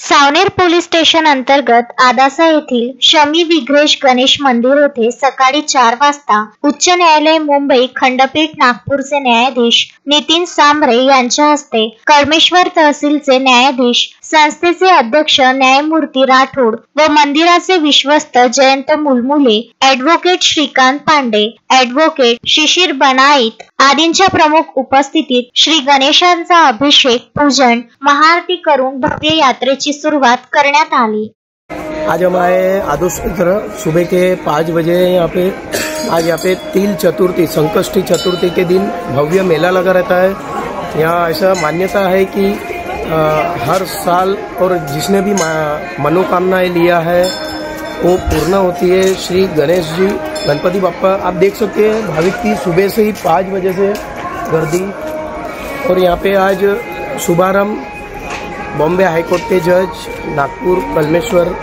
Saoner police station अंतर्गत आदासा येथील शमी विघ्नेश गणेश मंदिर येथे सकाळी 4 वाजता उच्च न्यायालय मुंबई खंडपीठ नागपूरचे न्यायाधीश नितीन सांबरे यांच्या हस्ते कळमेश्वर तहसीलचे न्यायाधीश, संस्थेचे अध्यक्ष न्यायमूर्ती राठोड व मंदिराचे विश्वस्त जयंत मुलमुले, ॲडव्होकेट श्रीकांत पांडे, ॲडव्होकेट शिशिर बनाईत आदींच्या प्रमुख उपस्थितीत श्री गणेशांचा अभिषेक, पूजन, महाआरती करून भव्य यात्रेची सुरुवात करण्यात आली। आज हमारे आदोषत्र सुबह के 5 बजे यहाँ पे तिल चतुर्थी, संकष्टी चतुर्थी के दिन भव्य मेला लगा रहता है। यहाँ ऐसा मान्यता है कि हर साल और जिसने भी मनोकामनाएं लिया है वो पूर्ण होती है। श्री गणेश जी, गणपति बप्पा, आप देख सकते हैं भाविक की सुबह से ही 5 बजे से गर्दी। और यहाँ पे आज शुभारंभ बॉम्बे हाईकोर्ट के जज, नागपुर कलमेश्वर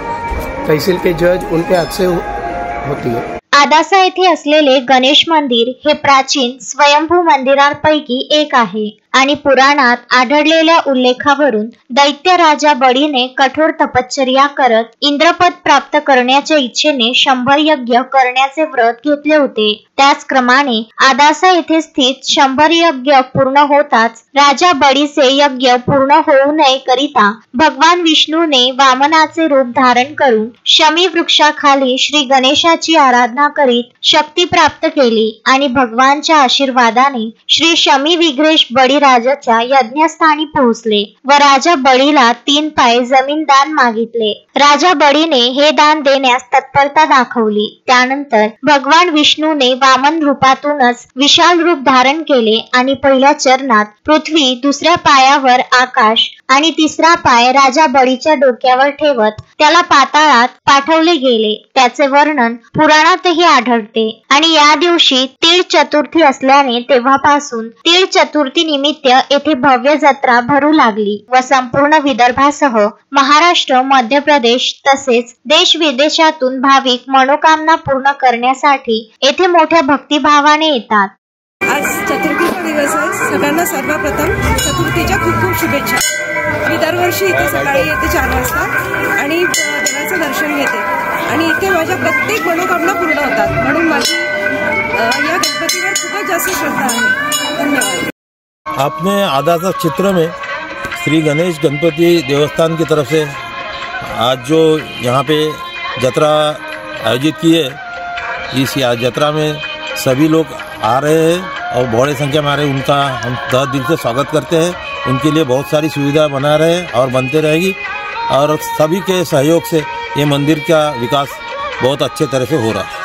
तहसील के जज, उनके हाथ से होती है। आदासा येथे असलेले गणेश मंदिर हे प्राचीन स्वयंभू मंदिरांपैकी एक आहे आणि पुराणात आढळलेल्या उल्लेखावरून दैत्य राजा बळीने कठोर तपश्चर्या करत इंद्रपद प्राप्त करण्याच्या इच्छेने 100 यज्ञ करण्याचे व्रत घेतले होते। त्याचप्रमाणे आदासा येथे स्थित 100 यज्ञ पूर्ण होताच राजा बळीचे यज्ञ पूर्ण होऊ नये करिता भगवान विष्णूने वामनाचे रूप धारण करून शमी वृक्षाखाली श्री गणेशाची आराधना करीत शक्ती प्राप्त केली आणि भगवानच्या आशीर्वादाने श्री शमी विघ्नेश बळी राजाच्या यज्ञस्थानी पोहोचले व राजा बळीला 3 पाय जमीन दान मागितले। राजा बळीने हे दान देण्यास तत्परता दाखवली। त्यानंतर भगवान विष्णूने वामन रूपातूनच विशाल रूप धारण केले आणि पहिल्या चरणात पृथ्वी, दुसऱ्या पायावर आकाश आणि तिसरा पाय राजा बळीच्या डोक्यावर ठेवत त्याला पाताळात पाठवले गेले। त्याचे वर्णन पुराणातही आढळते आणि या दिवशी तीळ चतुर्थी असल्याने तेव्हापासून तीळ चतुर्थी निमित्त येथे भव्य जत्रा भरू लागली व संपूर्ण विदर्भासह महाराष्ट्र, मध्य प्रदेश तसेच देश विदेशातून भाविक मनोकामना पूर्ण करण्यासाठी येथे मोठ्या भक्तिभावाने येतात। आज चतुर्थीचा दिवस आहे। सगळ्यांना सर्वप्रथम चतुर्थीच्या खूप खूप शुभेच्छा। मी दरवर्षी इथे सकाळी येते 4 वाजता आणि देवाचं दर्शन घेते आणि इथे माझ्या प्रत्येक मनोकामना पूर्ण होतात, म्हणून माझी या गणपतीवर खूपच जास्त श्रद्धा आहे। धन्यवाद। आपने आदासा क्षेत्र में श्री गणेश गणपति देवस्थान की तरफ से आज जो यहाँ पे जत्रा आयोजित की है, इस जत्रा में सभी लोग आ रहे हैं और बड़ी संख्या में आ रहे हैं। उनका हम तहे दिल से स्वागत करते हैं। उनके लिए बहुत सारी सुविधा बना रहे हैं और बनते रहेगी और सभी के सहयोग से ये मंदिर का विकास बहुत अच्छे तरह से हो रहा है।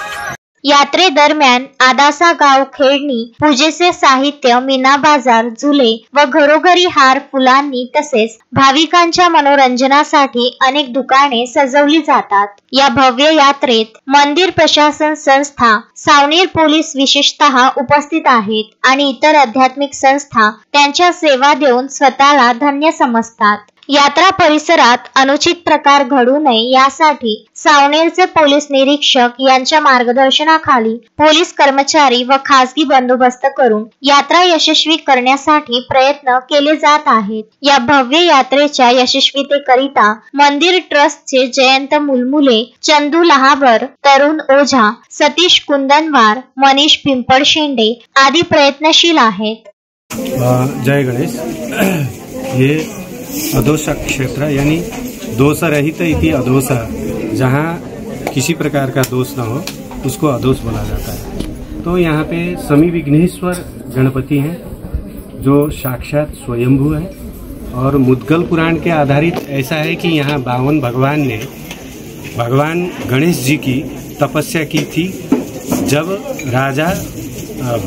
यात्रे दरम्यान आदासा गाव खेळणी, पूजेचे साहित्य, मीना बाजार, झुले व घरोघरी हार फुलांनी तसेच भाविकांच्या मनोरंजनासाठी अनेक दुकाने सजवली जातात। या भव्य यात्रेत मंदिर प्रशासन संस्था, सावनेर पोलीस विशेषतः उपस्थित आहेत आणि इतर आध्यात्मिक संस्था त्यांच्या सेवा देऊन स्वतःला धन्य समजतात। यात्रा परिसरात अनुचित प्रकार घडू नये यासाठी सावनेरचे पोलीस निरीक्षक यांच्या मार्गदर्शनाखाली पोलीस कर्मचारी व खासगी बंदोबस्त करून यात्रा यशस्वी करण्यासाठी प्रयत्न केले जात आहेत। या भव्य यात्रेच्या यशस्वीतेकरिता मंदिर ट्रस्टचे जयंत मुलमुले, चंदू लहाबर, तरुण ओझा, सतीश कुंदनवार, मनीष पिंपळशेंडे आदी प्रयत्नशील आहेत। जय गणेश। ये अदोसा क्षेत्र यानी दोष रहित इति अदोसा, जहाँ किसी प्रकार का दोष न हो उसको अदोष बोला जाता है। तो यहाँ पे शमी विघ्नेश्वर गणपति हैं जो साक्षात स्वयंभू है और मुद्गल पुराण के आधारित ऐसा है कि यहाँ 52 भगवान ने भगवान गणेश जी की तपस्या की थी। जब राजा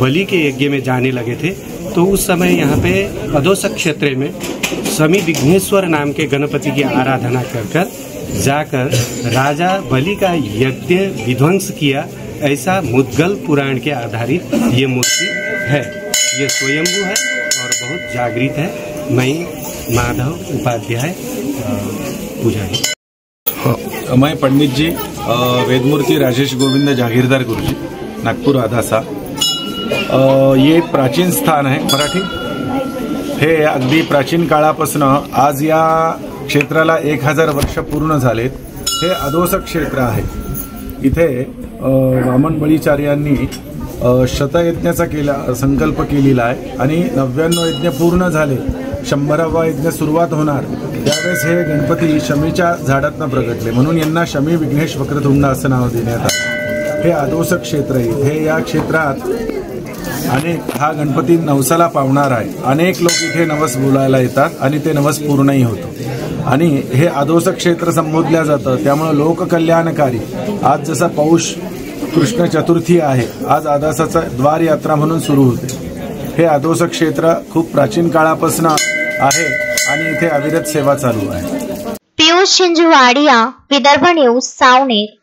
बलि के यज्ञ में जाने लगे थे तो उस समय यहाँ पे अदोसा क्षेत्र में शमी विघ्नेश्वर नाम के गणपति की आराधना कर जाकर राजा बलि का यज्ञ विध्वंस किया। ऐसा मुद्गल पुराण के आधारित ये मूर्ति है। ये स्वयंभू है और बहुत जागृत है। मैं माधव उपाध्याय, पुजारी। मैं पंडित जी वेदमूर्ति राजेश गोविंद जागीरदार गुरुजी, नागपूर आदासा। ये प्राचीन स्थान आहे। मराठी हे अगदी प्राचीन काळापासून आज या क्षेत्राला 1000 वर्ष पूर्ण झालेत. हे अदोस क्षेत्र आहे. इथे वामन बळीचार्यांनी शतयज्ञाचा संकल्प केलेला आहे आणि 99 यज्ञ पूर्ण झाले. 100वा यज्ञ सुरुवात होणार त्यावेळेस हे गणपती शमीच्या झाडातनं प्रगटले, म्हणून यांना शमी विघ्नेश वक्रतुंड असं नाव देण्यात आलं. हे अदोस क्षेत्र आहे. हे या क्षेत्रात हा गणपती नवसाला पावणार आहे. अनेक लोक इथे नवस बोलायला येतात आणि ते नवस पूर्णही होतं आणि हे अदोस क्षेत्र संबोधल्या जातं. त्यामुळे लोककल्याणकारी आज जसा पौष कृष्ण चतुर्थी आहे, आज आदासाचा द्वार यात्रा म्हणून सुरू होते. हे अदोस क्षेत्र खूप प्राचीन काळापासून आहे आणि इथे अविरत सेवा चालू आहे. पियुष शिंजुवाडिया, विदर्भ न्यूज, सावनेर.